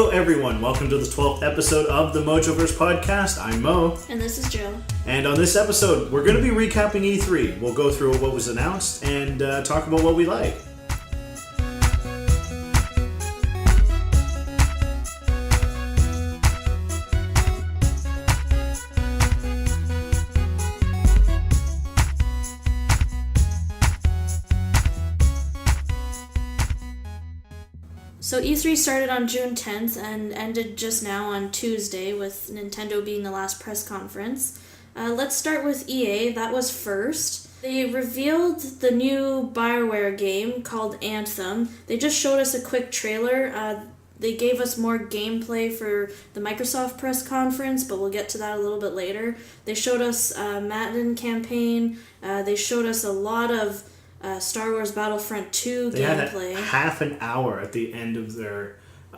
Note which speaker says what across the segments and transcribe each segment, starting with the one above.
Speaker 1: Hello everyone, welcome to the 12th episode of the Mojoverse Podcast. I'm Mo.
Speaker 2: And this is Jill.
Speaker 1: And on this episode, we're going to be recapping E3. We'll go through what was announced and talk about what we like.
Speaker 2: So E3 started on June 10th and ended just now on Tuesday, with Nintendo being the last press conference. Let's start with EA. That was first. They revealed the new BioWare game called Anthem. They just showed us a quick trailer. They gave us more gameplay for the Microsoft press conference, but we'll get to that a little bit later. They showed us a Madden campaign. They showed us a lot of Star Wars Battlefront 2 gameplay.
Speaker 1: Had half an hour at the end of their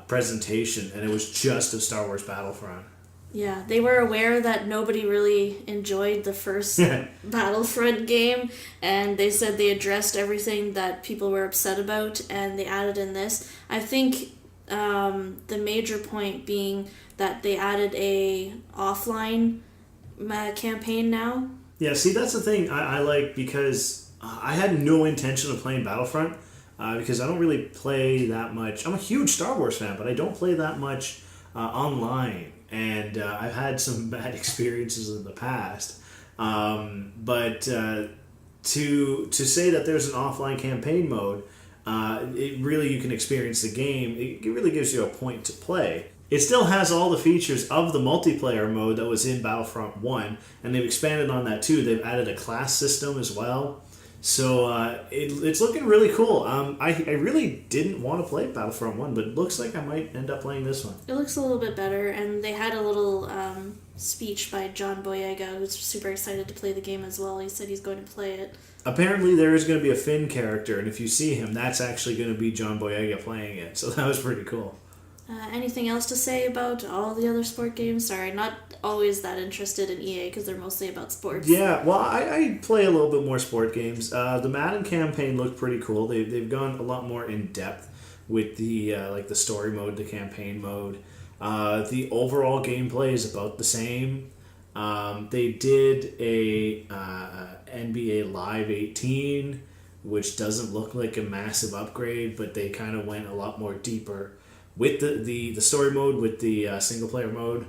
Speaker 1: presentation, and it was just of Star Wars Battlefront.
Speaker 2: Yeah, they were aware that nobody really enjoyed the first Battlefront game, and they said they addressed everything that people were upset about, and they added in this. I think the major point being that they added a offline campaign now.
Speaker 1: Yeah, see, that's the thing I like, because I had no intention of playing Battlefront because I don't really play that much. I'm a huge Star Wars fan, but I don't play that much online, and I've had some bad experiences in the past. But to say that there's an offline campaign mode, it really, you can experience the game. It really gives you a point to play. It still has all the features of the multiplayer mode that was in Battlefront 1, and they've expanded on that too. They've added a class system as well. So it's looking really cool. I really didn't want to play Battlefront 1, but it looks like I might end up playing this one.
Speaker 2: It looks a little bit better, and they had a little speech by John Boyega, who's super excited to play the game as well. He said he's going to play it.
Speaker 1: Apparently there is going to be a Finn character, and if you see him, that's actually going to be John Boyega playing it. So that was pretty cool.
Speaker 2: Anything else to say about all the other sport games? Sorry, not always that interested in EA because they're mostly about sports.
Speaker 1: Yeah, well, I play a little bit more sport games. The Madden campaign looked pretty cool. They've gone a lot more in depth with the the story mode, the campaign mode. The overall gameplay is about the same. They did a NBA Live 18, which doesn't look like a massive upgrade, but they kind of went a lot more deeper with the story mode, with the single player mode,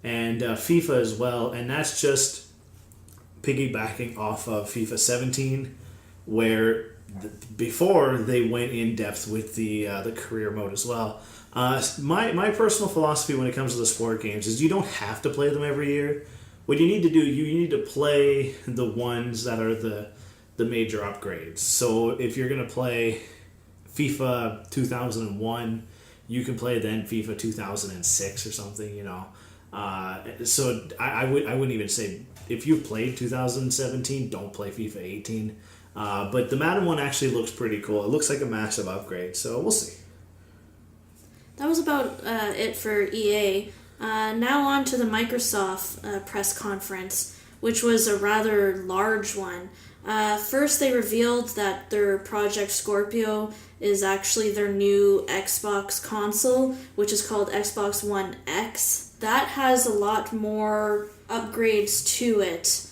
Speaker 1: and FIFA as well. And that's just piggybacking off of FIFA 17, where before they went in depth with the career mode as well. My personal philosophy when it comes to the sport games is you don't have to play them every year. What you need to do, you need to play the ones that are the major upgrades. So if you're going to play FIFA 2001, you can play then FIFA 2006 or something, So I wouldn't even say, if you played 2017, don't play FIFA 18. But the Madden one actually looks pretty cool. It looks like a massive upgrade, so we'll see.
Speaker 2: That was about it for EA. Now on to the Microsoft press conference, which was a rather large one. First, they revealed that their Project Scorpio is actually their new Xbox console, which is called Xbox One X. That has a lot more upgrades to it.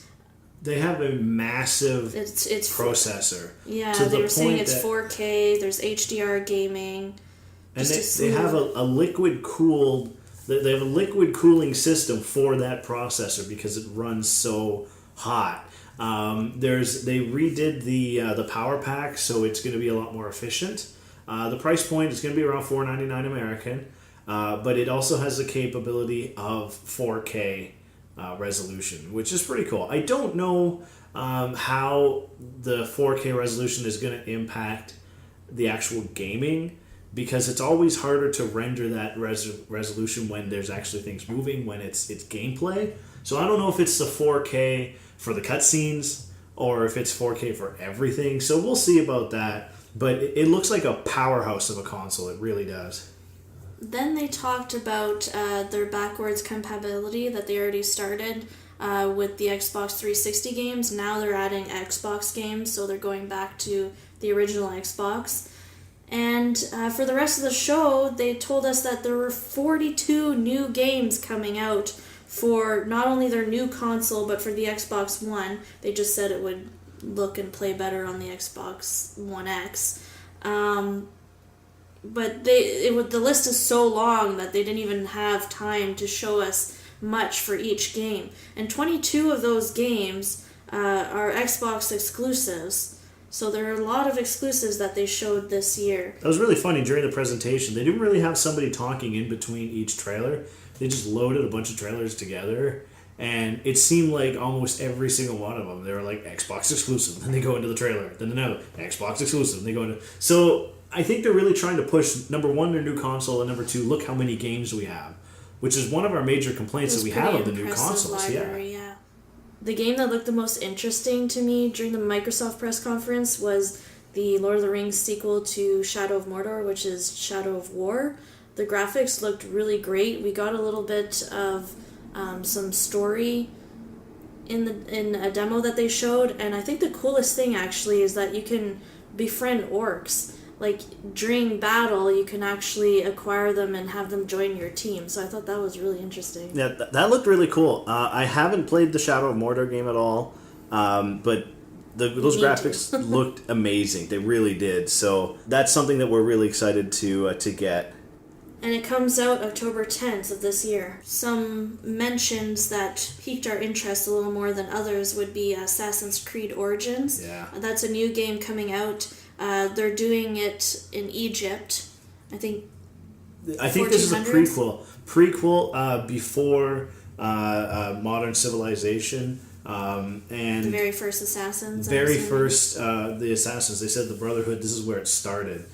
Speaker 1: They have a massive processor.
Speaker 2: Yeah, they were saying it's 4K, there's HDR gaming.
Speaker 1: And they have a liquid cooled... They have a liquid cooling system for that processor because it runs so hot. They redid the power pack, so it's going to be a lot more efficient. The price point is going to be around $499 American, but it also has the capability of 4K resolution, which is pretty cool. I don't know how the 4K resolution is going to impact the actual gaming, because it's always harder to render that resolution when there's actually things moving, when it's gameplay. So I don't know if it's the 4K for the cutscenes or if it's 4K for everything. So we'll see about that. But it looks like a powerhouse of a console. It really does.
Speaker 2: Then they talked about their backwards compatibility that they already started with the Xbox 360 games. Now they're adding Xbox games, so they're going back to the original Xbox. And for the rest of the show, they told us that there were 42 new games coming out for not only their new console, but for the Xbox One. They just said it would look and play better on the Xbox One X. But the list is so long that they didn't even have time to show us much for each game. And 22 of those games are Xbox exclusives. So there are a lot of exclusives that they showed this year.
Speaker 1: That was really funny during the presentation. They didn't really have somebody talking in between each trailer. They just loaded a bunch of trailers together. And it seemed like almost every single one of them, they were like Xbox exclusive. Then they go into the trailer. Then another Xbox exclusive. And they go into... So I think they're really trying to push, number one, their new console, and number two, look how many games we have. Which is one of our major complaints that we have of the new consoles.
Speaker 2: Yeah. The game that looked the most interesting to me during the Microsoft press conference was the Lord of the Rings sequel to Shadow of Mordor, which is Shadow of War. The graphics looked really great. We got a little bit of some story in a demo that they showed, and I think the coolest thing actually is that you can befriend orcs. Like, during battle, you can actually acquire them and have them join your team. So I thought that was really interesting.
Speaker 3: Yeah, that looked really cool. I haven't played the Shadow of Mordor game at all, but those graphics looked amazing. They really did. So that's something that we're really excited to get.
Speaker 2: And it comes out October 10th of this year. Some mentions that piqued our interest a little more than others would be Assassin's Creed Origins.
Speaker 1: Yeah.
Speaker 2: That's a new game coming out. They're doing it in Egypt. I think
Speaker 1: this is a prequel before modern civilization, and
Speaker 2: the very first assassins.
Speaker 1: The assassins. They said the Brotherhood. This is where it started.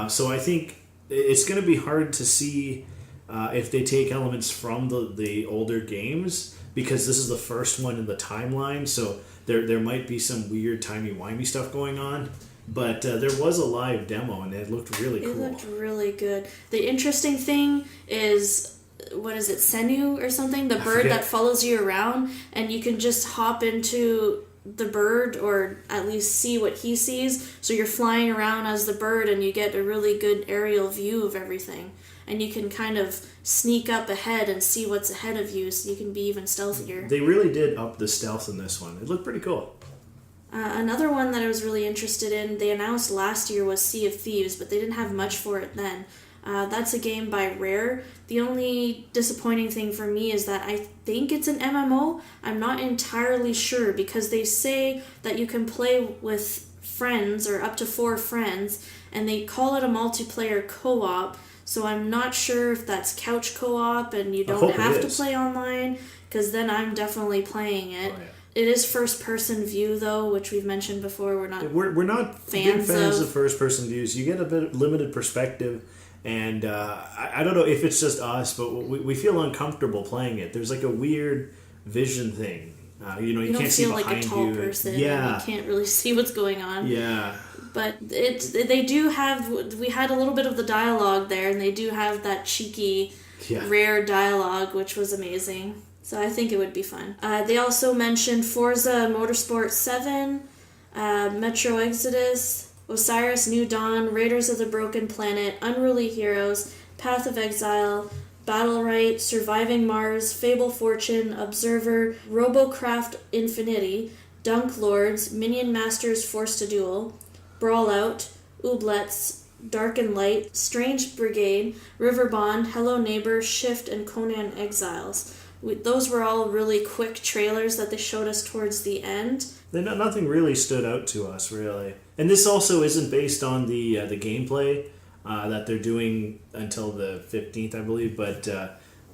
Speaker 1: So I think it's going to be hard to see if they take elements from the older games, because this is the first one in the timeline. So there might be some weird timey-wimey stuff going on. But there was a live demo, and it looked really cool.
Speaker 2: It looked really good. The interesting thing is, what is it, Senu or something? The bird that follows you around, and you can just hop into the bird, or at least see what he sees. So you're flying around as the bird, and you get a really good aerial view of everything. And you can kind of sneak up ahead and see what's ahead of you, so you can be even stealthier.
Speaker 1: They really did up the stealth in this one. It looked pretty cool.
Speaker 2: Another one that I was really interested in, they announced last year, was Sea of Thieves, but they didn't have much for it then. That's a game by Rare. The only disappointing thing for me is that I think it's an MMO. I'm not entirely sure, because they say that you can play with friends, or up to 4 friends, and they call it a multiplayer co-op, so I'm not sure if that's couch co-op and you don't have to play online, because then I'm definitely playing it. Oh, yeah. It is first-person view, though, which we've mentioned before. We're not
Speaker 1: fans of first-person views. You get a bit limited perspective, and I don't know if it's just us, but we feel uncomfortable playing it. There's like a weird vision thing. You can't see behind you. You don't feel like a tall person.
Speaker 2: Yeah. And you can't really see what's going on.
Speaker 1: Yeah.
Speaker 2: But they do have... We had a little bit of the dialogue there, and they do have that cheeky, Rare dialogue, which was amazing. So I think it would be fun. They also mentioned Forza Motorsport 7, Metro Exodus, Osiris New Dawn, Raiders of the Broken Planet, Unruly Heroes, Path of Exile, Battlerite, Surviving Mars, Fable Fortune, Observer, Robocraft Infinity, Dunk Lords, Minion Masters Forced to Duel, Brawlout, Ooblets, Dark and Light, Strange Brigade, Riverbond, Hello Neighbor, Shift, and Conan Exiles. Those were all really quick trailers that they showed us towards the end.
Speaker 1: Nothing really stood out to us, really. And this also isn't based on the gameplay that they're doing until the 15th, I believe, but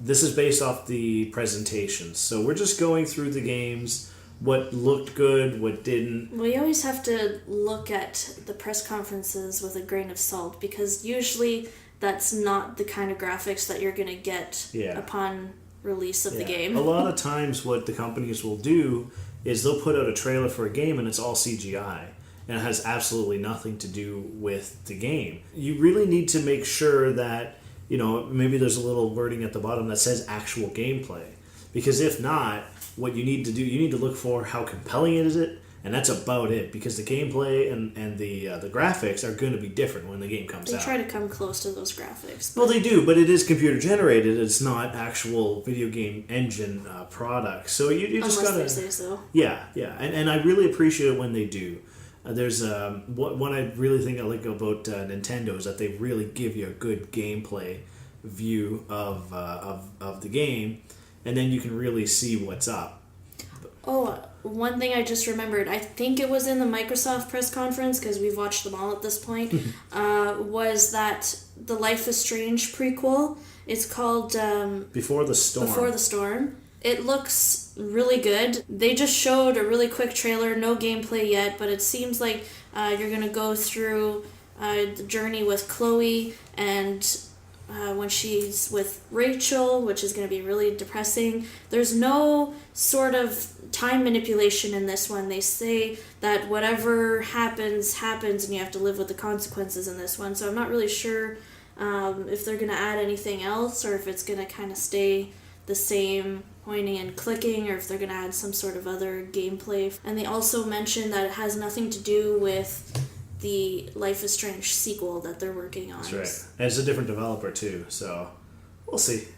Speaker 1: this is based off the presentations. So we're just going through the games, what looked good, what didn't.
Speaker 2: We always have to look at the press conferences with a grain of salt, because usually that's not the kind of graphics that you're going to get upon release of the game.
Speaker 1: A lot of times what the companies will do is they'll put out a trailer for a game and it's all CGI, and it has absolutely nothing to do with the game. You really need to make sure that, maybe there's a little wording at the bottom that says actual gameplay, because if not, what you need to do, you need to look for how compelling is it And that's about it, because the gameplay and the graphics are going to be different when the game comes out.
Speaker 2: They try to come close to those graphics.
Speaker 1: Well, they do, but it is computer generated. It's not actual video game engine product. So you just got to...
Speaker 2: Unless they say so.
Speaker 1: Yeah. And I really appreciate it when they do. There's one I really think I like about Nintendo is that they really give you a good gameplay view of the game, and then you can really see what's up.
Speaker 2: Oh, one thing I just remembered, I think it was in the Microsoft press conference, because we've watched them all at this point, was that the Life is Strange prequel. It's called...
Speaker 1: Before the Storm.
Speaker 2: Before the Storm. It looks really good. They just showed a really quick trailer, no gameplay yet, but it seems like you're going to go through the journey with Chloe, and when she's with Rachel, which is going to be really depressing. There's no sort of time manipulation in this one. They say that whatever happens, and you have to live with the consequences in this one. So I'm not really sure if they're going to add anything else, or if it's going to kind of stay the same pointing and clicking, or if they're going to add some sort of other gameplay. And they also mentioned that it has nothing to do with the Life is Strange sequel that they're working on.
Speaker 1: That's right. And it's a different developer too, so we'll see.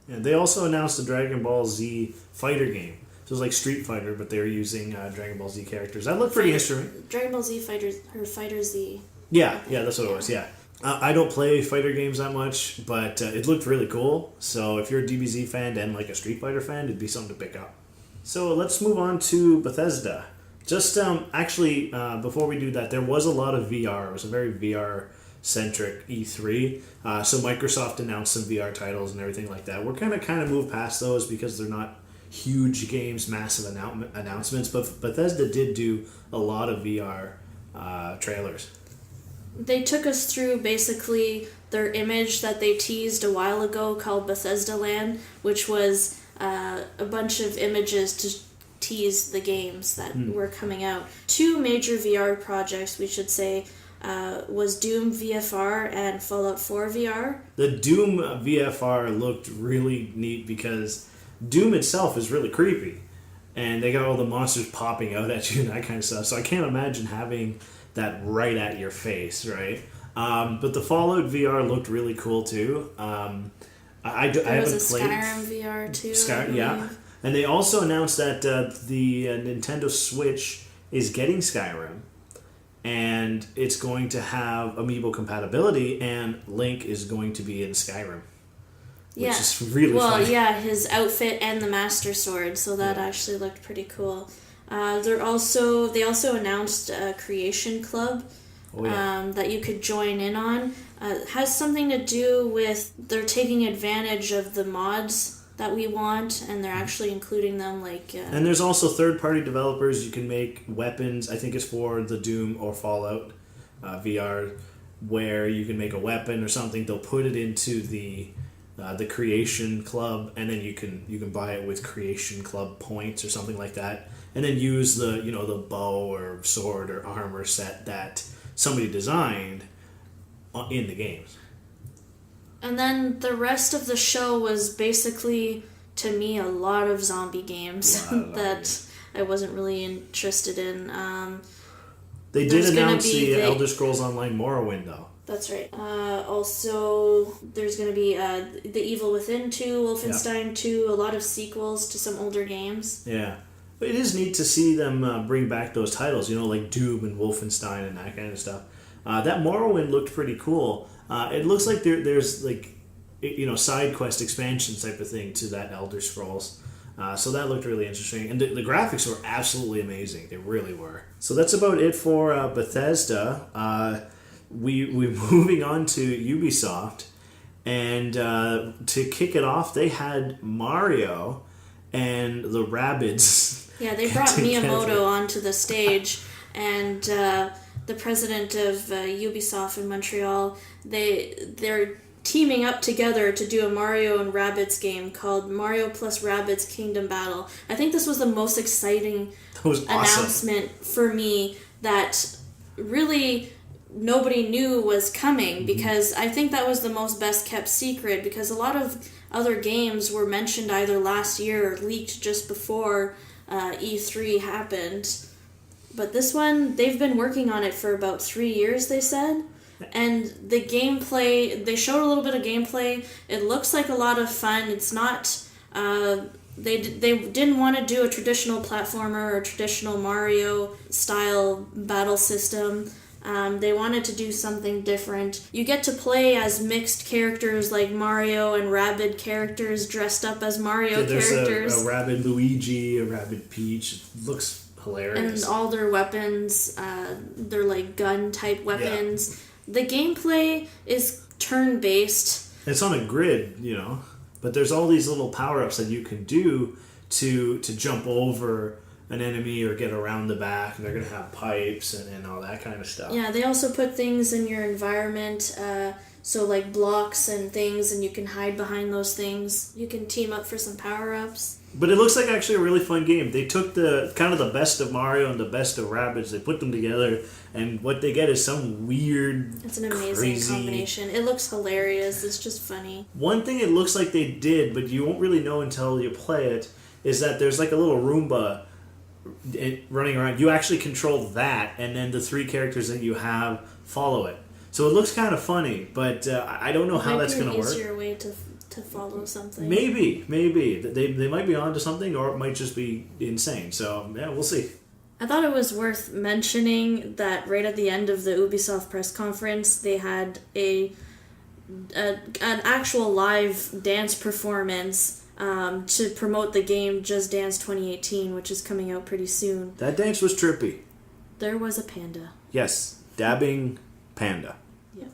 Speaker 1: And they also announced a Dragon Ball Z fighter game. So it was like Street Fighter, but they were using Dragon Ball Z characters. That looked pretty interesting.
Speaker 2: Dragon Ball Z Fighters, or Fighter Z.
Speaker 1: Yeah, that's what it was, yeah. I don't play fighter games that much, but it looked really cool. So if you're a DBZ fan and like a Street Fighter fan, it'd be something to pick up. So let's move on to Bethesda. Just actually, before we do that, there was a lot of VR. It was a very VR-centric E3. So Microsoft announced some VR titles and everything like that. We're kind of moved past those because they're not huge games, massive announcements. But Bethesda did do a lot of VR trailers.
Speaker 2: They took us through basically their image that they teased a while ago called Bethesda Land, which was a bunch of images to tease the games that were coming out. Two major VR projects, we should say, was Doom VFR and Fallout 4 VR.
Speaker 1: The Doom VFR looked really neat because Doom itself is really creepy. And they got all the monsters popping out at you and that kind of stuff. So I can't imagine having that right at your face, right? But the Fallout VR looked really cool too. I haven't played
Speaker 2: Skyrim VR too.
Speaker 1: Yeah. And they also announced that the Nintendo Switch is getting Skyrim, and it's going to have Amiibo compatibility, and Link is going to be in Skyrim. Which is really fun.
Speaker 2: Yeah, his outfit and the Master Sword, so that actually looked pretty cool. They also announced a Creation Club that you could join in on. It has something to do with they're taking advantage of the mods that we want, and they're actually including them
Speaker 1: and there's also third-party developers. You can make weapons. I think it's for the Doom or Fallout VR, where you can make a weapon or something. They'll put it into the Creation Club, and then you can buy it with Creation Club points or something like that, and then use the bow or sword or armor set that somebody designed in the games.
Speaker 2: And then the rest of the show was basically, to me, a lot of zombie games that I wasn't really interested in.
Speaker 1: They did announce the Elder Scrolls Online Morrowind, though.
Speaker 2: That's right. Also, there's going to be The Evil Within 2, Wolfenstein 2, a lot of sequels to some older games.
Speaker 1: Yeah. But it is neat to see them bring back those titles, like Doom and Wolfenstein and that kind of stuff. That Morrowind looked pretty cool. It looks like there's side quest expansion type of thing to that Elder Scrolls. So that looked really interesting. And the graphics were absolutely amazing. They really were. So that's about it for Bethesda. We're moving on to Ubisoft. And to kick it off, they had Mario and the Rabbids.
Speaker 2: Yeah, they brought Miyamoto onto the stage. And the president of Ubisoft in Montreal, they're teaming up together to do a Mario and Rabbids game called Mario plus Rabbids Kingdom Battle. I think this was the most exciting announcement for me that really nobody knew was coming, because I think that was the most best kept secret, because a lot of other games were mentioned either last year or leaked just before E3 happened. But this one, they've been working on it for about 3 years, they said. And the gameplay, they showed a little bit of gameplay. It looks like a lot of fun. It's not, they didn't want to do a traditional platformer or traditional Mario style battle system. They wanted to do something different. You get to play as mixed characters like Mario and Rabid characters dressed up as Mario characters.
Speaker 1: There's a Rabid Luigi, a Rabid Peach. It looks hilarious.
Speaker 2: And all their weapons, they're like gun type weapons. Yeah. The gameplay is turn-based.
Speaker 1: It's on a grid, but there's all these little power-ups that you can do to jump over an enemy or get around the back, and they're going to have pipes and all that kind of stuff.
Speaker 2: Yeah, they also put things in your environment, so like blocks and things, and you can hide behind those things. You can team up for some power-ups.
Speaker 1: But it looks like actually a really fun game. They took the kind of the best of Mario and the best of Rabbids, they put them together, and what they get is some weird,
Speaker 2: it's an amazing combination. It looks hilarious. It's just funny.
Speaker 1: One thing it looks like they did, but you won't really know until you play it, is that there's like a little Roomba running around. You actually control that, and then the 3 characters that you have follow it. So it looks kind of funny, but I don't know how that's going to work.
Speaker 2: Might be an easier way to follow something.
Speaker 1: Maybe. They might be onto something, or it might just be insane. So, yeah, we'll see.
Speaker 2: I thought it was worth mentioning that right at the end of the Ubisoft press conference, they had an actual live dance performance to promote the game Just Dance 2018, which is coming out pretty soon.
Speaker 1: That dance was trippy.
Speaker 2: There was a panda.
Speaker 1: Yes, dabbing panda.
Speaker 2: Yeah.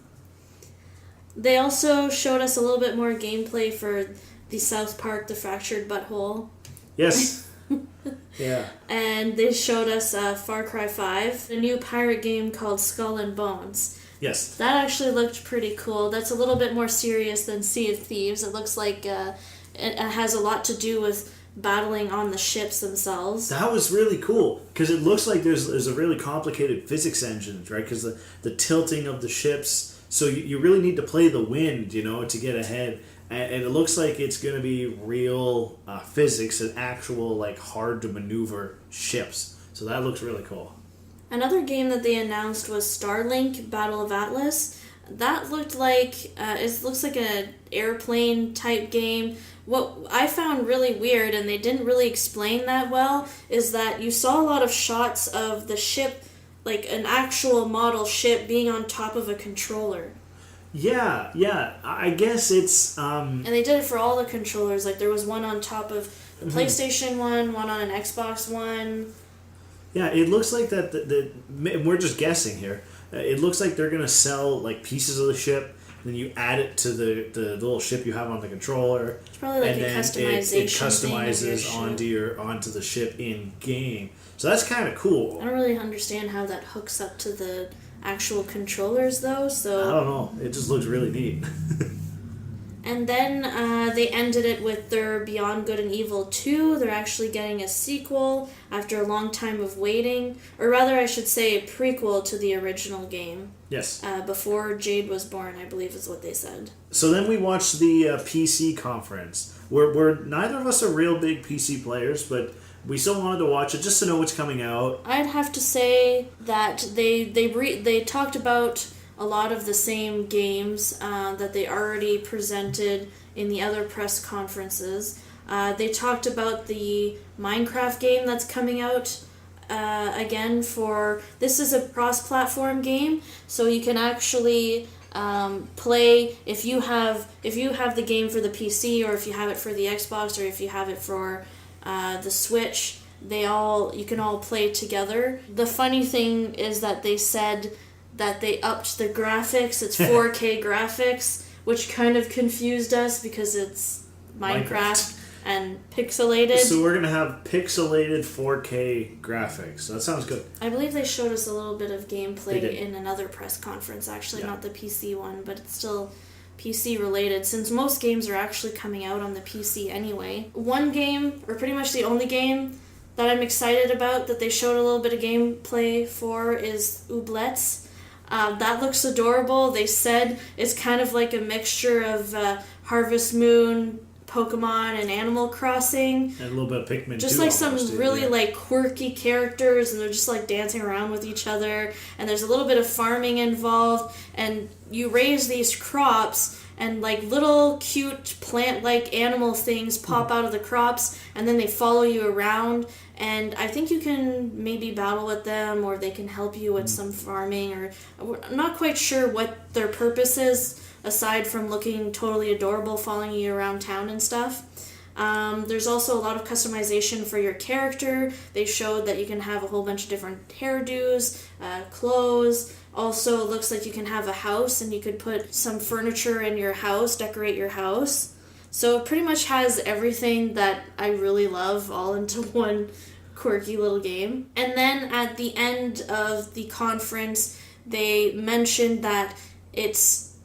Speaker 2: They also showed us a little bit more gameplay for the South Park The Fractured Butthole.
Speaker 1: Yes. Yeah.
Speaker 2: And they showed us Far Cry 5, a new pirate game called Skull and Bones.
Speaker 1: Yes.
Speaker 2: That actually looked pretty cool. That's a little bit more serious than Sea of Thieves. It looks like it has a lot to do with battling on the ships themselves.
Speaker 1: That was really cool, because it looks like there's a really complicated physics engine, right? Because the tilting of the ships, so you really need to play the wind, to get ahead. And it looks like it's going to be real physics and actual, like, hard-to-maneuver ships. So that looks really cool.
Speaker 2: Another game that they announced was Starlink Battle of Atlas. That looked like, it looks like an airplane-type game. What I found really weird, and they didn't really explain that well, is that you saw a lot of shots of the ship, like an actual model ship, being on top of a controller.
Speaker 1: Yeah. I guess it's...
Speaker 2: And they did it for all the controllers. Like, there was one on top of the PlayStation one on an Xbox One.
Speaker 1: Yeah, it looks like that... we're just guessing here. It looks like they're going to sell, like, pieces of the ship, then you add it to the little ship you have on the controller.
Speaker 2: It's probably like
Speaker 1: and
Speaker 2: a
Speaker 1: then
Speaker 2: customization
Speaker 1: it customizes onto the ship in game. So that's kind of cool.
Speaker 2: I don't really understand how that hooks up to the actual controllers, though. So
Speaker 1: I don't know. It just looks really neat.
Speaker 2: And then they ended it with their Beyond Good and Evil 2. They're actually getting a sequel after a long time of waiting. Or rather, I should say a prequel to the original game.
Speaker 1: Yes.
Speaker 2: Before Jade was born, I believe is what they said.
Speaker 1: So then we watched the PC conference. We're neither of us are real big PC players, but we still wanted to watch it just to know what's coming out.
Speaker 2: I'd have to say that they talked about a lot of the same games that they already presented in the other press conferences. They talked about the Minecraft game that's coming out again for... This is a cross-platform game, so you can actually play... If you have the game for the PC, or if you have it for the Xbox, or if you have it for the Switch, you can all play together. The funny thing is that they said that they upped the graphics. It's 4K graphics, which kind of confused us because it's Minecraft and pixelated.
Speaker 1: So we're going to have pixelated 4K graphics. That sounds good.
Speaker 2: I believe they showed us a little bit of gameplay in another press conference, actually, not the PC one, but it's still PC related, since most games are actually coming out on the PC anyway. One game, or pretty much the only game that I'm excited about that they showed a little bit of gameplay for, is Ooblets. That looks adorable. They said it's kind of like a mixture of Harvest Moon, Pokemon and Animal Crossing.
Speaker 1: And a little bit of Pikmin
Speaker 2: just
Speaker 1: too,
Speaker 2: like some
Speaker 1: almost,
Speaker 2: really
Speaker 1: yeah.
Speaker 2: like quirky characters, and they're just like dancing around with each other, and there's a little bit of farming involved, and you raise these crops, and like little cute plant like animal things pop out of the crops, and then they follow you around, and I think you can maybe battle with them, or they can help you with some farming, or I'm not quite sure what their purpose is aside from looking totally adorable, following you around town and stuff. There's also a lot of customization for your character. They showed that you can have a whole bunch of different hairdos, clothes. Also, it looks like you can have a house, and you could put some furniture in your house, decorate your house. So it pretty much has everything that I really love all into one quirky little game. And then at the end of the conference, they mentioned that it's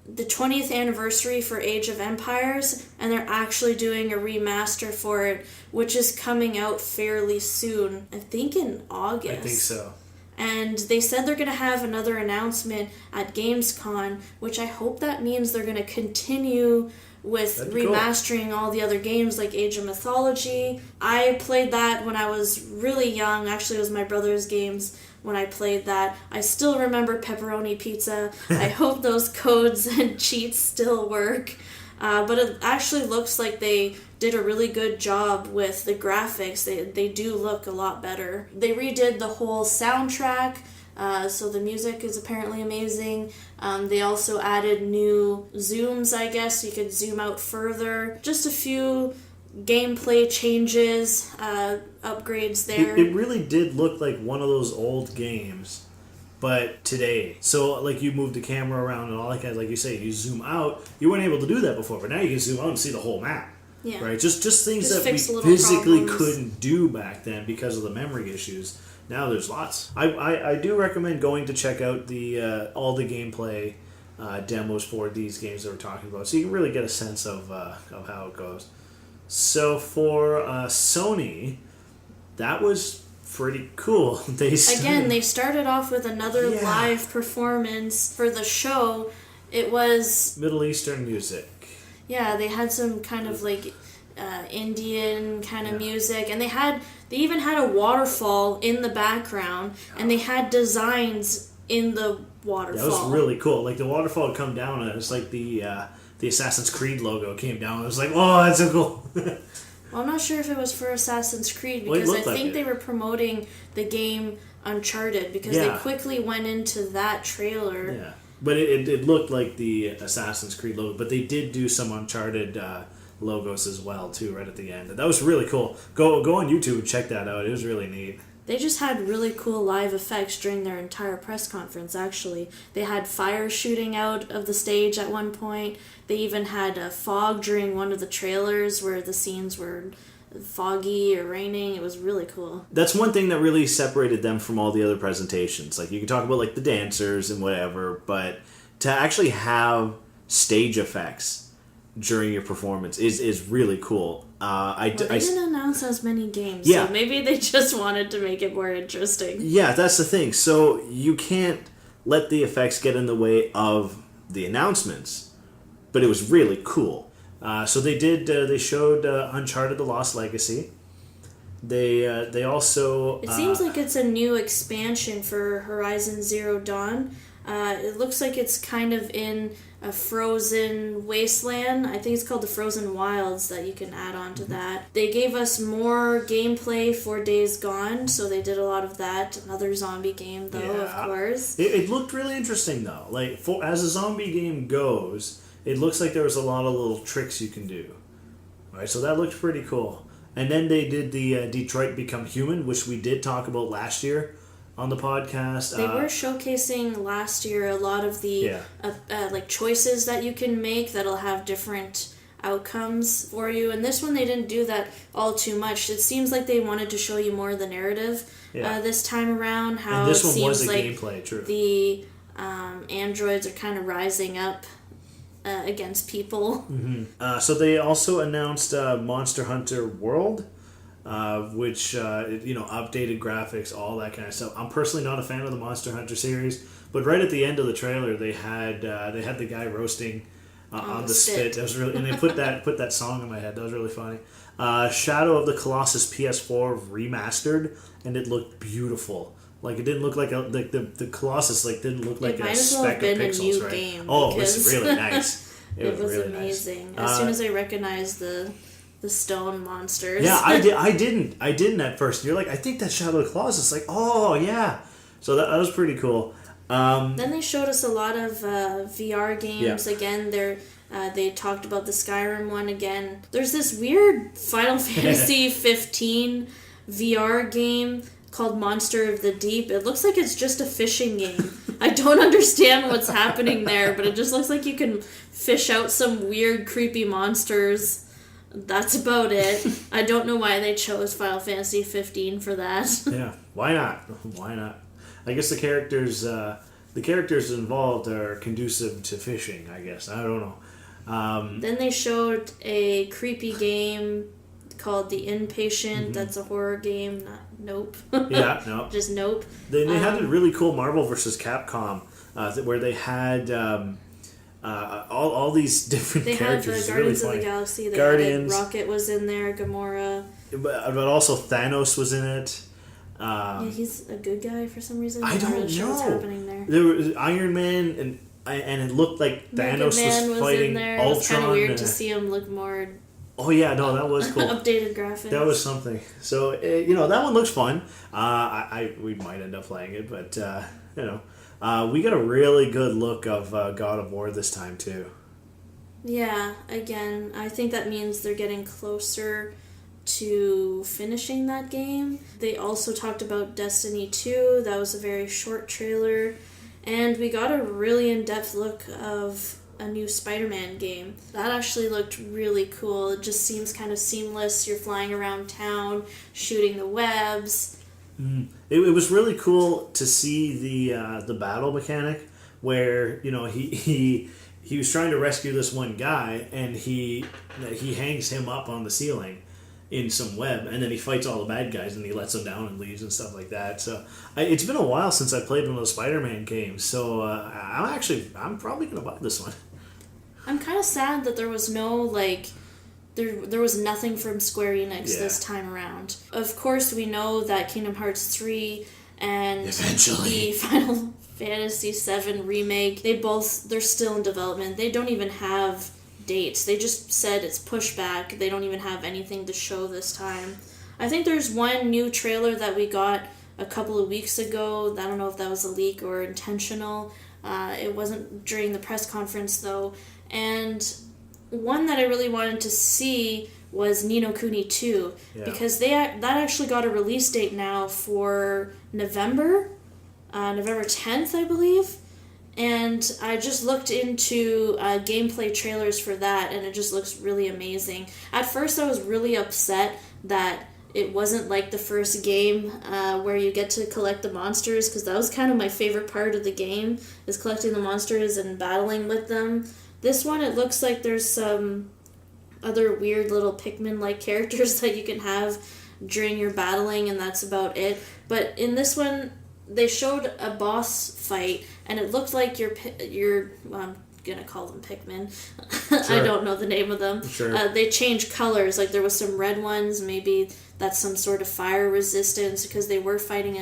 Speaker 2: the 20th anniversary for Age of Empires, and they're actually doing a remaster for it, which is coming out fairly soon. I think in August.
Speaker 1: I think so.
Speaker 2: And they said they're going to have another announcement at Gamescom, which I hope that means they're going to continue with remastering all the other games like Age of Mythology. I played that when I was really young. Actually, it was my brother's games when I played that. I still remember pepperoni pizza. I hope those codes and cheats still work. But it actually looks like they did a really good job with the graphics. They do look a lot better. They redid the whole soundtrack, so the music is apparently amazing. They also added new zooms, I guess. You could zoom out further. Just a few gameplay changes, upgrades there.
Speaker 1: It really did look like one of those old games, but today. So, like, you move the camera around and all that kind of, like you say, you zoom out. You weren't able to do that before, but now you can zoom out and see the whole map.
Speaker 2: Yeah.
Speaker 1: Right? Just things
Speaker 2: Just
Speaker 1: that we
Speaker 2: fix little
Speaker 1: physically
Speaker 2: problems.
Speaker 1: couldn't do back then because of the memory issues. Now there's lots. I do recommend going to check out the all the gameplay demos for these games that we're talking about, so you can really get a sense of how it goes. So for Sony, that was pretty cool. They
Speaker 2: started off with another live performance for the show. It was
Speaker 1: Middle Eastern music.
Speaker 2: Yeah, they had some kind of like Indian kind of music, and they even had a waterfall in the background, and they had designs in the waterfall.
Speaker 1: That was really cool. Like, the waterfall would come down, and it was like the Assassin's Creed logo came down. It was like, oh, that's so cool.
Speaker 2: Well, I'm not sure if it was for Assassin's Creed,
Speaker 1: Well, it
Speaker 2: because I
Speaker 1: looked like
Speaker 2: think
Speaker 1: it.
Speaker 2: they were promoting the game Uncharted, because they quickly went into that trailer.
Speaker 1: Yeah, but it looked like the Assassin's Creed logo, but they did do some Uncharted logos as well, too, right at the end. And that was really cool. Go on YouTube and check that out. It was really neat.
Speaker 2: They just had really cool live effects during their entire press conference, actually. They had fire shooting out of the stage at one point. They even had fog during one of the trailers where the scenes were foggy or raining. It was really cool.
Speaker 3: That's one thing that really separated them from all the other presentations. Like, you can talk about like the dancers and whatever, but to actually have stage effects during your performance is really cool.
Speaker 2: They didn't announce as many games,
Speaker 3: Yeah.
Speaker 2: so maybe they just wanted to make it more interesting.
Speaker 3: Yeah, that's the thing. So you can't let the effects get in the way of the announcements, but it was really cool. So they did. They showed Uncharted: The Lost Legacy. They also.
Speaker 2: It seems like it's a new expansion for Horizon Zero Dawn. It looks like it's kind of in a frozen wasteland. I think it's called the Frozen Wilds that you can add on to that. They gave us more gameplay for Days Gone, so they did a lot of that. Another zombie game, though, of course.
Speaker 1: It looked really interesting, though. Like, as a zombie game goes, it looks like there was a lot of little tricks you can do. Right, so that looked pretty cool. And then they did the Detroit Become Human, which we did talk about last year on the podcast.
Speaker 2: They were showcasing last year a lot of the like choices that you can make that'll have different outcomes for you. And this one, they didn't do that all too much. It seems like they wanted to show you more of the narrative this time around. How
Speaker 1: and this
Speaker 2: it
Speaker 1: one
Speaker 2: seems
Speaker 1: was a
Speaker 2: like
Speaker 1: gameplay, true.
Speaker 2: the androids are kind of rising up against people.
Speaker 1: Mm-hmm. So they also announced Monster Hunter World, which updated graphics, all that kind of stuff. I'm personally not a fan of the Monster Hunter series, but right at the end of the trailer, they had the guy roasting on the spit. That was really, and they put that song in my head. That was really funny. Shadow of the Colossus PS4 remastered, and it looked beautiful. Like it didn't look like the Colossus didn't look like a speck of pixels, right?
Speaker 2: Game
Speaker 1: oh, it was really nice.
Speaker 2: It was
Speaker 1: really
Speaker 2: amazing.
Speaker 1: Nice.
Speaker 2: As soon as I recognized the stone monsters.
Speaker 1: Yeah, I didn't at first. You're like, I think that's Shadow of the Colossus. Like, oh yeah. So that was pretty cool.
Speaker 2: Then they showed us a lot of VR games.
Speaker 1: Yeah.
Speaker 2: Again, they talked about the Skyrim one again. There's this weird Final Fantasy 15 VR game called Monster of the Deep. It looks like it's just a fishing game. I don't understand what's happening there, but it just looks like you can fish out some weird, creepy monsters. That's about it. I don't know why they chose Final Fantasy 15 for that.
Speaker 1: Yeah, why not? Why not? I guess the characters involved are conducive to fishing, I guess. I don't know.
Speaker 2: Then they showed a creepy game called The Inpatient. That's a horror game. Nope.
Speaker 1: Yeah, no.
Speaker 2: Just nope.
Speaker 1: They had a really cool Marvel vs. Capcom where they had all these different characters.
Speaker 2: They have Guardians
Speaker 1: really
Speaker 2: of the Galaxy. They
Speaker 1: Guardians.
Speaker 2: Rocket was in there. Gamora.
Speaker 1: But also Thanos was in it.
Speaker 2: Yeah, he's a good guy for some reason.
Speaker 1: I don't
Speaker 2: really sure what's
Speaker 1: know.
Speaker 2: Happening there.
Speaker 1: There was Iron Man and it looked like Thanos was fighting
Speaker 2: in there.
Speaker 1: Ultron.
Speaker 2: It was kind of weird to see him look more.
Speaker 1: Oh yeah, no, that was cool.
Speaker 2: Updated graphics.
Speaker 1: That was something. So that one looks fun. We might end up playing it, but we got a really good look of God of War this time too.
Speaker 2: Yeah, again, I think that means they're getting closer to finishing that game. They also talked about Destiny 2. That was a very short trailer, and we got a really in-depth look of a new Spider-Man game. That actually looked really cool. It just seems kind of seamless. You're flying around town, shooting the webs.
Speaker 1: It was really cool to see the battle mechanic where he was trying to rescue this one guy and he hangs him up on the ceiling in some web, and then he fights all the bad guys and he lets them down and leaves and stuff like that. So it's been a while since I played one of those Spider-Man games, so I'm probably gonna buy this one.
Speaker 2: I'm kind of sad that there was no there was nothing from Square Enix this time around. Of course, we know that Kingdom Hearts 3 and
Speaker 1: eventually
Speaker 2: the Final Fantasy 7 remake, they're still in development. They don't even have dates. They just said it's pushed back. They don't even have anything to show this time. I think there's one new trailer that we got a couple of weeks ago. I don't know if that was a leak or intentional. It wasn't during the press conference though. And one that I really wanted to see was Ni no Kuni 2 because that actually got a release date now for November 10th, I believe. And I just looked into gameplay trailers for that, and it just looks really amazing. At first, I was really upset that it wasn't like the first game where you get to collect the monsters, because that was kind of my favorite part of the game, is collecting the monsters and battling with them. This one, it looks like there's some other weird little Pikmin-like characters that you can have during your battling, and that's about it. But in this one, they showed a boss fight, and it looked like well, I'm gonna call them Pikmin.
Speaker 1: Sure.
Speaker 2: I don't know the name of them.
Speaker 1: Sure.
Speaker 2: They changed colors. Like there was some red ones. Maybe that's some sort of fire resistance, because they were fighting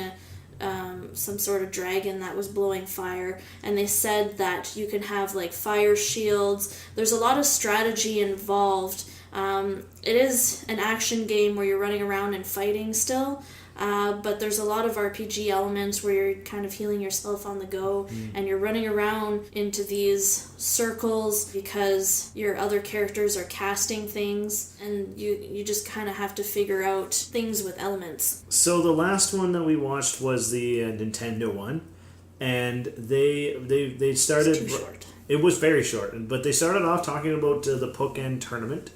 Speaker 2: some sort of dragon that was blowing fire, and they said that you can have like fire shields. There's a lot of strategy involved. It is an action game where you're running around and fighting still, but there's a lot of RPG elements where you're kind of healing yourself on the go, and you're running around into these circles because your other characters are casting things, and you just kind of have to figure out things with elements.
Speaker 1: So the last one that we watched was the Nintendo one, and they started.
Speaker 2: It's too short.
Speaker 1: It was very short, but they started off talking about the Pokken tournament,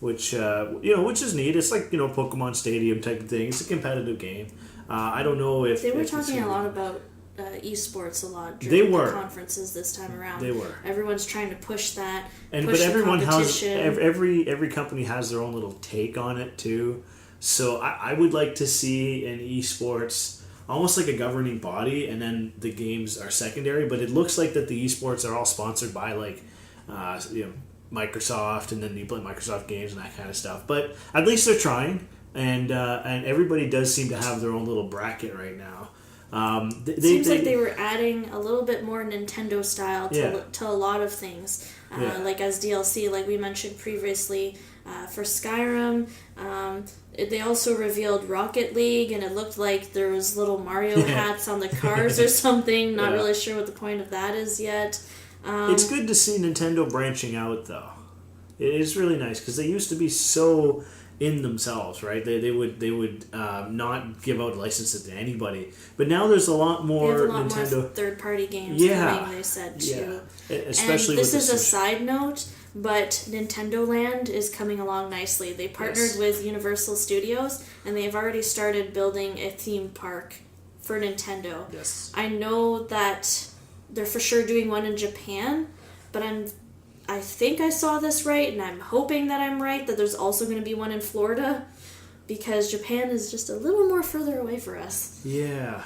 Speaker 1: which which is neat. It's like Pokemon Stadium type of thing. It's a competitive game. I don't know if
Speaker 2: they were talking a lot about esports a lot
Speaker 1: They
Speaker 2: during
Speaker 1: were.
Speaker 2: the conferences this time around.
Speaker 1: They were.
Speaker 2: Everyone's trying to push that.
Speaker 1: But everyone has every company has their own little take on it too. So I would like to see an esports almost like a governing body, and then the games are secondary. But it looks like that the esports are all sponsored by like Microsoft, and then you play Microsoft games and that kind of stuff. But at least they're trying, and everybody does seem to have their own little bracket right now.
Speaker 2: Seems like they were adding a little bit more Nintendo style to a lot of things, like as DLC, like we mentioned previously for Skyrim. They also revealed Rocket League, and it looked like there was little Mario hats on the cars or something. Not really sure what the point of that is yet.
Speaker 1: It's good to see Nintendo branching out, though. It is really nice because they used to be so in themselves, right? They would not give out licenses to anybody, but now there's a lot more
Speaker 2: they have a lot
Speaker 1: Nintendo
Speaker 2: more third-party games coming. They said too.
Speaker 1: Especially
Speaker 2: and this
Speaker 1: with
Speaker 2: is a side note, but Nintendo Land is coming along nicely. They partnered with Universal Studios, and they've already started building a theme park for Nintendo.
Speaker 1: Yes,
Speaker 2: I know that they're for sure doing one in Japan, but I think I saw this right, and I'm hoping that I'm right, that there's also going to be one in Florida, because Japan is just a little more further away for us.
Speaker 1: Yeah.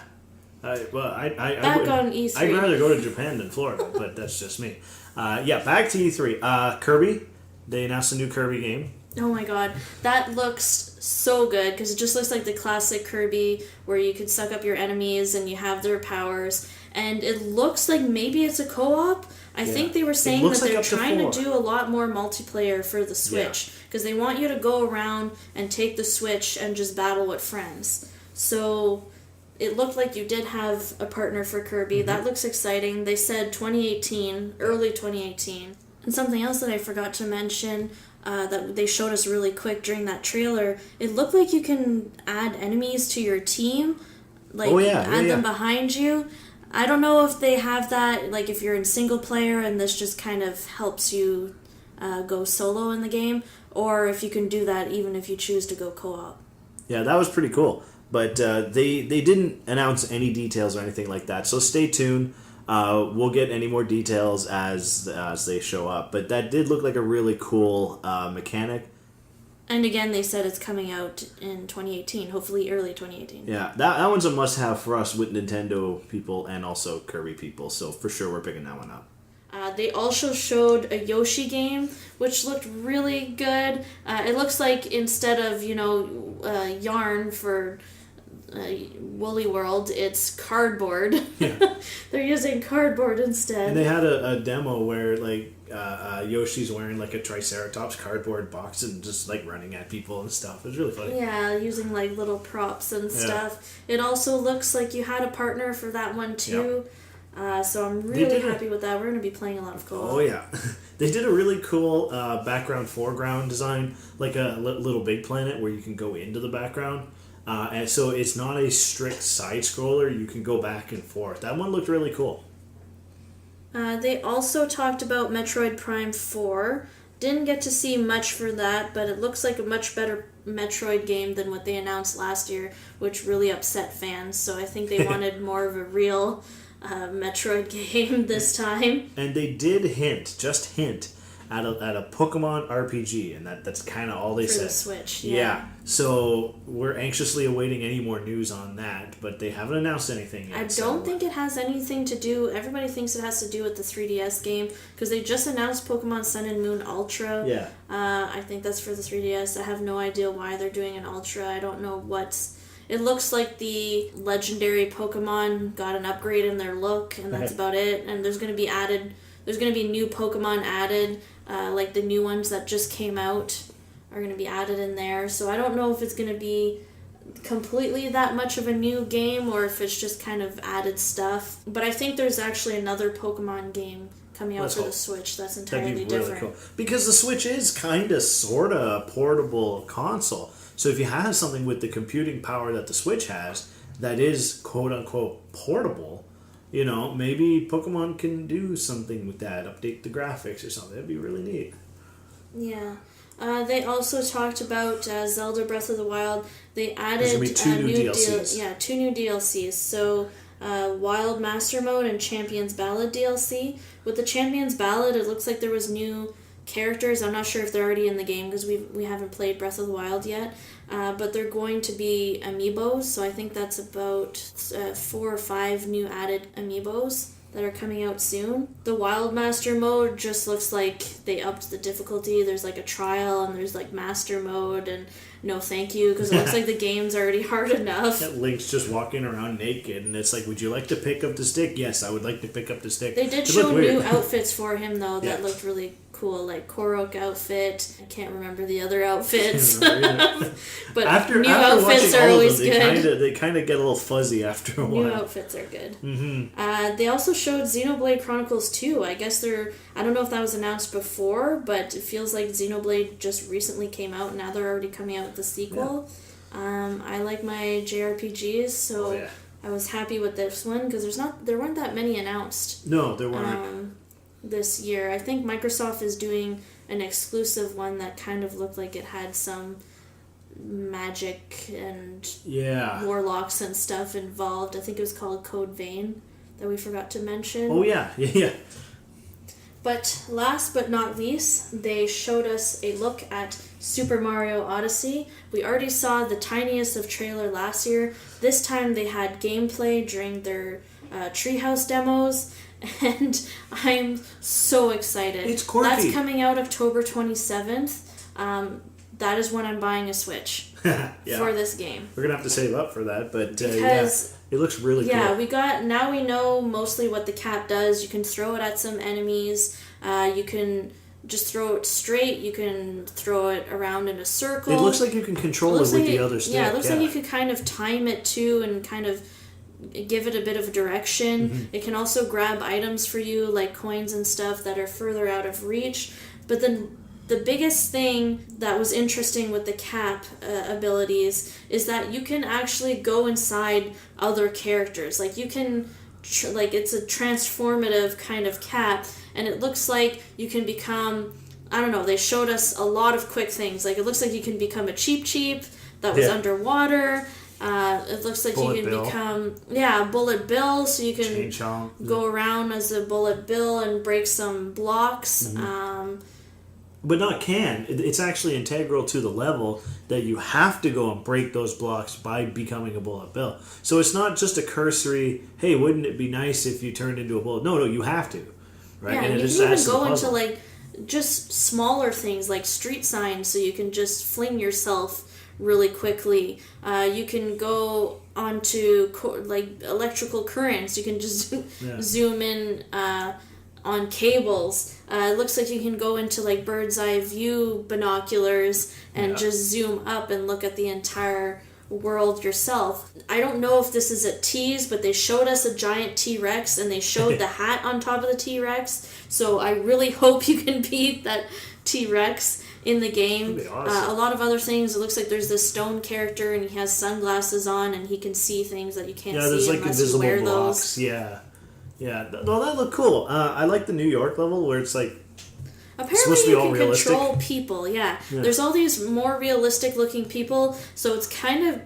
Speaker 1: On E3.
Speaker 2: I'd
Speaker 1: rather go to Japan than Florida, but that's just me. Back to E3. Kirby. They announced a new Kirby game.
Speaker 2: Oh my god, that looks so good, because it just looks like the classic Kirby, where you could suck up your enemies and you have their powers, and it looks like maybe it's a co-op. I think they were saying that they're trying to do a lot more multiplayer for the Switch, because they want you to go around and take the Switch and just battle with friends. So it looked like you did have a partner for Kirby. Mm-hmm. That looks exciting. They said 2018, early 2018. And something else that I forgot to mention that they showed us really quick during that trailer, it looked like you can add enemies to your team, add them behind you. I don't know if they have that, like if you're in single player and this just kind of helps you go solo in the game, or if you can do that even if you choose to go co-op.
Speaker 3: Yeah, that was pretty cool. But they didn't announce any details or anything like that, so stay tuned. We'll get any more details as they show up. But that did look like a really cool mechanic.
Speaker 2: And again, they said it's coming out in 2018, hopefully early 2018.
Speaker 3: Yeah, that one's a must-have for us with Nintendo people and also Kirby people, so for sure we're picking that one up.
Speaker 2: They also showed a Yoshi game, which looked really good. It looks like instead of, yarn for Woolly World, it's cardboard. Yeah. They're using cardboard instead.
Speaker 1: And they had a demo where, Yoshi's wearing, a Triceratops cardboard box and just, running at people and stuff. It was really funny.
Speaker 2: Yeah, using, little props and stuff. It also looks like you had a partner for that one, too. Yep. So I'm really happy with that. We're going to be playing a lot of co-op.
Speaker 1: Oh, yeah. They did a really cool background-foreground design, like a Little Big Planet, where you can go into the background. And so it's not a strict side-scroller. You can go back and forth. That one looked really cool.
Speaker 2: They also talked about Metroid Prime 4. Didn't get to see much for that, but it looks like a much better Metroid game than what they announced last year, which really upset fans. So I think they wanted more of a real Metroid game this time.
Speaker 1: And they did hint at a Pokemon RPG, and that's kind of all they said.
Speaker 2: For the Switch,
Speaker 1: yeah. So we're anxiously awaiting any more news on that, but they haven't announced anything yet.
Speaker 2: I don't think it has anything to do... Everybody thinks it has to do with the 3DS game, because they just announced Pokemon Sun and Moon Ultra.
Speaker 1: Yeah.
Speaker 2: I think that's for the 3DS. I have no idea why they're doing an Ultra. I don't know what's... It looks like the legendary Pokemon got an upgrade in their look, and that's about it. And there's going to be new Pokemon added, like the new ones that just came out are going to be added in there. So I don't know if it's going to be completely that much of a new game or if it's just kind of added stuff. But I think there's actually another Pokemon game coming out for the Switch that's entirely different. Cool.
Speaker 1: Because the Switch is kind of, sort of a portable console. So if you have something with the computing power that the Switch has that is quote-unquote portable, maybe Pokemon can do something with that, update the graphics or something. That'd be really neat.
Speaker 2: Yeah. They also talked about Zelda Breath of the Wild. They added
Speaker 1: two new DLCs.
Speaker 2: Two new DLCs. So Wild Master Mode and Champion's Ballad DLC. With the Champion's Ballad, it looks like there was new characters. I'm not sure if they're already in the game because we haven't played Breath of the Wild yet. But they're going to be amiibos, so I think that's about 4 or 5 new added amiibos. that are coming out soon. The Wild Master mode just looks like they upped the difficulty. There's like a trial and there's like master mode and no thank you because it looks like the game's already hard enough.
Speaker 1: That Link's just walking around naked and it's like, would you like to pick up the stick? Yes, I would like to pick up the stick.
Speaker 2: They did show new outfits for him though that looked really cool, like Korok outfit. I can't remember the other outfits. But after outfits are always good.
Speaker 1: They kind of get a little fuzzy after a while.
Speaker 2: New outfits are good. Mm-hmm. They also showed Xenoblade Chronicles 2. I guess I don't know if that was announced before, but it feels like Xenoblade just recently came out. Now they're already coming out with the sequel. Yeah. I like my JRPGs, so I was happy with this one because there weren't that many announced.
Speaker 1: No, there weren't.
Speaker 2: This year. I think Microsoft is doing an exclusive one that kind of looked like it had some magic and warlocks and stuff involved. I think it was called Code Vein that we forgot to mention.
Speaker 1: Oh yeah.
Speaker 2: But last but not least, they showed us a look at Super Mario Odyssey. We already saw the tiniest of trailer last year. This time they had gameplay during their Treehouse demos. And I'm so excited.
Speaker 1: It's quirky.
Speaker 2: That's coming out October 27th. That is when I'm buying a Switch for this game.
Speaker 1: We're going to have to save up for that, but it looks really cool.
Speaker 2: Yeah, now we know mostly what the cap does. You can throw it at some enemies. You can just throw it straight. You can throw it around in a circle.
Speaker 1: It looks like you can control it with the other stick.
Speaker 2: Yeah, it looks like you could kind of time it too and kind of give it a bit of direction. Mm-hmm. It can also grab items for you like coins and stuff that are further out of reach. But then the biggest thing that was interesting with the cap abilities is that you can actually go inside other characters. Like you can it's a transformative kind of cap, and it looks like you can become, I don't know, they showed us a lot of quick things. Like it looks like you can become a Cheep that was underwater. It looks like you can become Bullet Bill, so you can go around as a Bullet Bill and break some blocks. Mm-hmm.
Speaker 1: But not can. It's actually integral to the level that you have to go and break those blocks by becoming a Bullet Bill. So it's not just a cursory, hey, wouldn't it be nice if you turned into a bullet? No, you have to. Right?
Speaker 2: Yeah, and you can even go into like just smaller things like street signs, so you can just fling yourself really quickly. You can go onto like electrical currents. You can just zoom in on cables. It looks like you can go into like bird's eye view binoculars and just zoom up and look at the entire world yourself. I don't know if this is a tease, but they showed us a giant T-Rex and they showed the hat on top of the T-Rex. So I really hope you can beat that T-Rex in the game.
Speaker 1: That'd be awesome.
Speaker 2: A lot of other things. It looks like there's this stone character and he has sunglasses on and he can see things that you can't see
Speaker 1: like
Speaker 2: unless you wear
Speaker 1: blocks.
Speaker 2: those.
Speaker 1: Yeah. No, that looked cool. I like the New York level where it's like
Speaker 2: apparently you can control people. Yeah. There's all these more realistic looking people, so it's kind of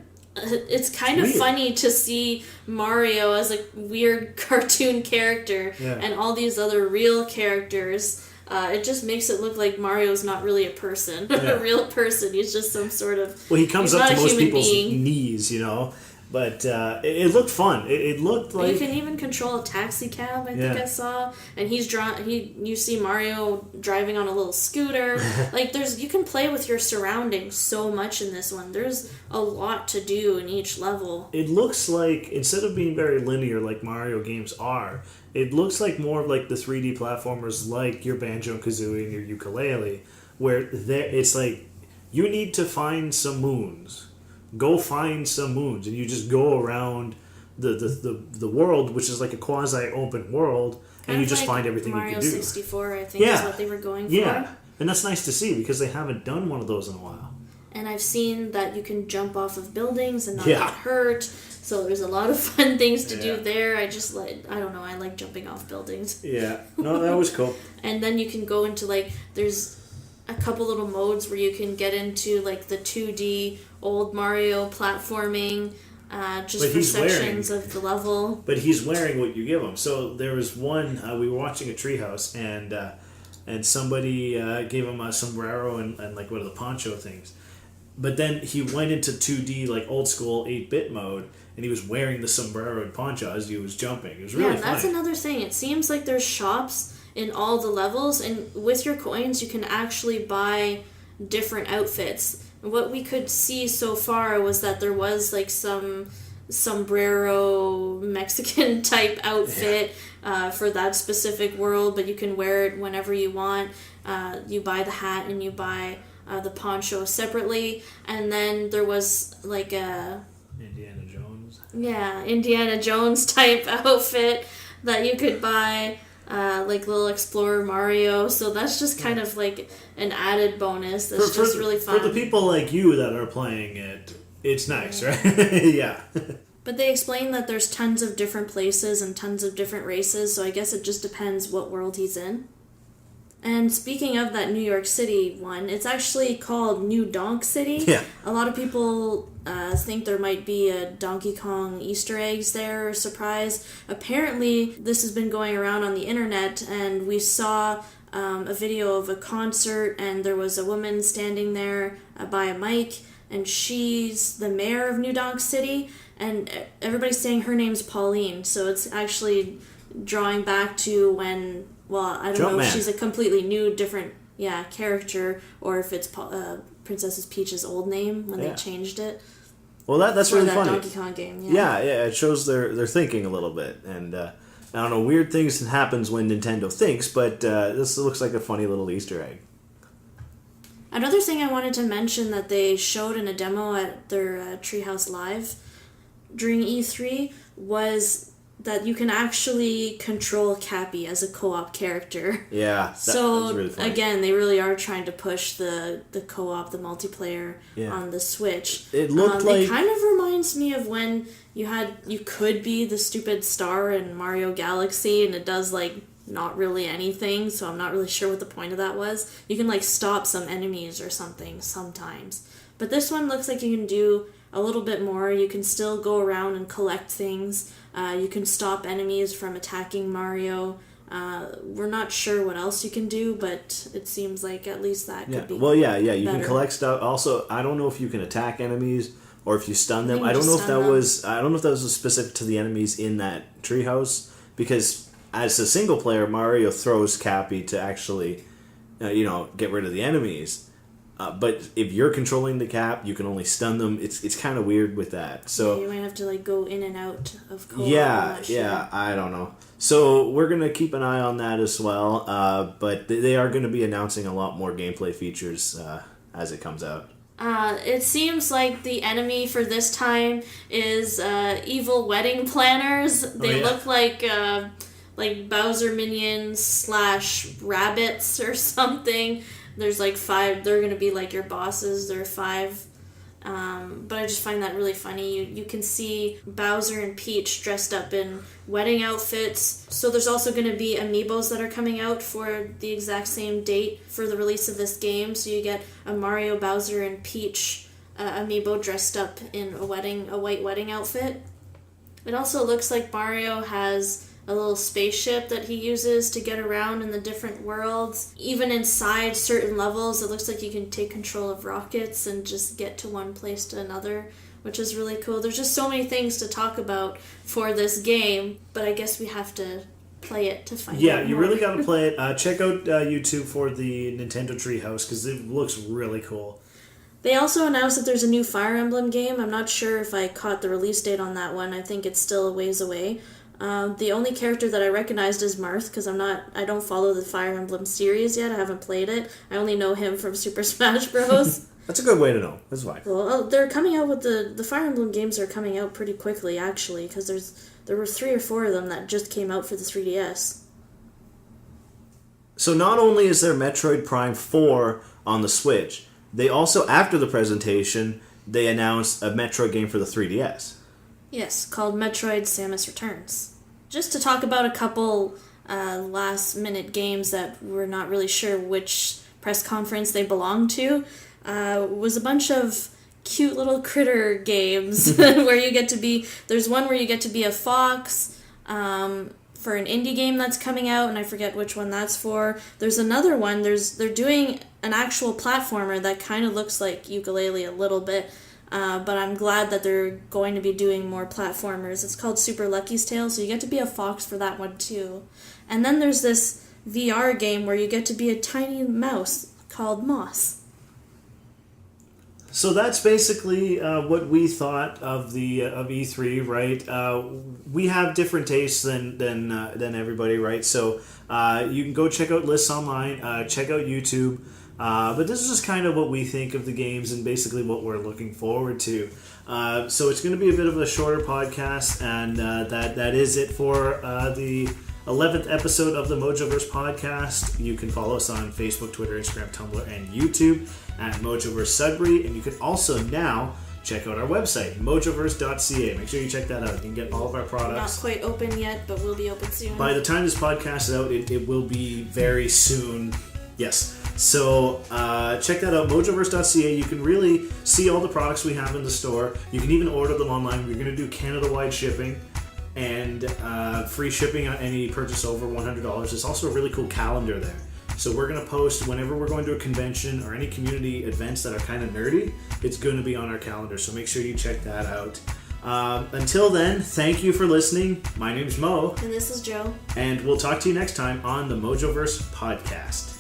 Speaker 2: funny to see Mario as a weird cartoon character and all these other real characters. It just makes it look like Mario's not really a person, a real person. He's just some sort of...
Speaker 1: Well, he comes up to most people's knees, you know. But it looked fun. It looked like...
Speaker 2: You can even control a taxi cab, I think I saw. And you see Mario driving on a little scooter. Like, you can play with your surroundings so much in this one. There's a lot to do in each level.
Speaker 1: It looks like, instead of being very linear like Mario games are, it looks like more of like the 3D platformers like your Banjo-Kazooie and your Ukulele, where it's like, you need to find some moons. Go find some moons, and you just go around the world, which is like a quasi-open world, and you just find everything
Speaker 2: Mario
Speaker 1: you can do.
Speaker 2: Mario 64, I think, is what they were going for.
Speaker 1: Yeah, and that's nice to see, because they haven't done one of those in a while.
Speaker 2: And I've seen that you can jump off of buildings and not get hurt, so there's a lot of fun things to do there. I like jumping off buildings.
Speaker 1: Yeah, no, that was cool.
Speaker 2: And then you can go into, there's a couple little modes where you can get into, the 2D old Mario platforming, just for sections of the level.
Speaker 1: But he's wearing what you give him. So there was one, we were watching a treehouse, and somebody gave him a sombrero and one of the poncho things. But then he went into 2D, old school 8-bit mode, and he was wearing the sombrero and poncho as he was jumping. It was really funny.
Speaker 2: Yeah, that's another thing. It seems like there's shops in all the levels, and with your coins you can actually buy different outfits. What we could see so far was that there was like some sombrero Mexican type outfit for that specific world, but you can wear it whenever you want. You buy the hat and you buy the poncho separately, and then there was like a
Speaker 1: Indiana Jones.
Speaker 2: Yeah, Indiana Jones type outfit that you could buy, like little Explorer Mario. So that's just kind of like an added bonus. That's just really fun.
Speaker 1: For the people like you that are playing it, it's nice, right? Yeah.
Speaker 2: But they explain that there's tons of different places and tons of different races, so I guess it just depends what world he's in. And speaking of that New York City one, it's actually called New Donk City.
Speaker 3: Yeah.
Speaker 2: A lot of people think there might be a Donkey Kong Easter eggs there or surprise. Apparently, this has been going around on the internet, and we saw a video of a concert, and there was a woman standing there by a mic, and she's the mayor of New Donk City, and everybody's saying her name's Pauline, so it's actually drawing back to when... Well, I don't know if she's a completely new, different, character, or if it's Princess Peach's old name when they changed it.
Speaker 3: Well, that's really funny.
Speaker 2: Donkey Kong game.
Speaker 3: Yeah, it shows their thinking a little bit, and I don't know, weird things happens when Nintendo thinks, but this looks like a funny little Easter egg.
Speaker 2: Another thing I wanted to mention that they showed in a demo at their Treehouse Live during E3 was that you can actually control Cappy as a co-op character.
Speaker 3: Yeah, that was really funny.
Speaker 2: Again, they really are trying to push the co-op, the multiplayer on the Switch.
Speaker 3: It looked like...
Speaker 2: It kind of reminds me of when you could be the stupid star in Mario Galaxy, and it does, like, not really anything, so I'm not really sure what the point of that was. You can, like, stop some enemies or something sometimes. But this one looks like you can do a little bit more. You can still go around and collect things. You can stop enemies from attacking Mario. We're not sure what else you can do, but it seems like at least that could be
Speaker 3: you can collect stuff. Also, I don't know if you can attack enemies or if you stun them. I don't know if that was specific to the enemies in that treehouse, because as a single player, Mario throws Cappy to actually get rid of the enemies. But if you're controlling the Cap, you can only stun them. It's kind of weird with that. So
Speaker 2: you might have to go in and out of co-op.
Speaker 3: Yeah, I don't know. So we're gonna keep an eye on that as well. But they are going to be announcing a lot more gameplay features as it comes out.
Speaker 2: It seems like the enemy for this time is evil wedding planners. They look like Bowser minions / rabbits or something. There's 5, they're going to be like your bosses, there are 5, but I just find that really funny. You can see Bowser and Peach dressed up in wedding outfits, so there's also going to be amiibos that are coming out for the exact same date for the release of this game, so you get a Mario, Bowser, and Peach amiibo dressed up in a white wedding outfit. It also looks like Mario has a little spaceship that he uses to get around in the different worlds. Even inside certain levels, it looks like you can take control of rockets and just get to one place to another, which is really cool. There's just so many things to talk about for this game, but I guess we have to play it to find out.
Speaker 1: Yeah, you really got to play it. Check out YouTube for the Nintendo Treehouse, because it looks really cool.
Speaker 2: They also announced that there's a new Fire Emblem game. I'm not sure if I caught the release date on that one. I think it's still a ways away. The only character that I recognized is Marth, because I don't follow the Fire Emblem series yet. I haven't played it. I only know him from Super Smash Bros.
Speaker 3: That's a good way to know. That's fine.
Speaker 2: Well, they're coming out with the Fire Emblem games are coming out pretty quickly, actually, because there were 3 or 4 of them that just came out for the 3DS.
Speaker 3: So not only is there Metroid Prime 4 on the Switch, they also, after the presentation, they announced a Metroid game for the 3DS.
Speaker 2: Yes, called Metroid Samus Returns. Just to talk about a couple last-minute games that we're not really sure which press conference they belong to, was a bunch of cute little critter games where you get to be... There's one where you get to be a fox for an indie game that's coming out, and I forget which one that's for. There's another one. They're doing an actual platformer that kind of looks like Yooka-Laylee a little bit. But I'm glad that they're going to be doing more platformers. It's called Super Lucky's Tale, so you get to be a fox for that one too. And then there's this VR game where you get to be a tiny mouse called Moss.
Speaker 1: So that's basically what we thought of the of E3, right? We have different tastes than everybody, right? So you can go check out lists online, check out YouTube. But this is just kind of what we think of the games and basically what we're looking forward to. So it's going to be a bit of a shorter podcast, and that is it for the 11th episode of the Mojoverse Podcast. You can follow us on Facebook, Twitter, Instagram, Tumblr, and YouTube at Mojoverse Sudbury, and you can also now check out our website, mojoverse.ca. Make sure you check that out. You can get all of our products.
Speaker 2: Not quite open yet, but we'll be open soon.
Speaker 1: By the time this podcast is out, it will be very soon. Yes. So check that out, mojoverse.ca. You can really see all the products we have in the store. You can even order them online. We're going to do Canada-wide shipping and free shipping on any purchase over $100. There's also a really cool calendar there. So we're going to post whenever we're going to a convention or any community events that are kind of nerdy. It's going to be on our calendar, so make sure you check that out. Until then, thank you for listening. My name's Mo.
Speaker 2: And this is Joe.
Speaker 1: And we'll talk to you next time on the Mojoverse Podcast.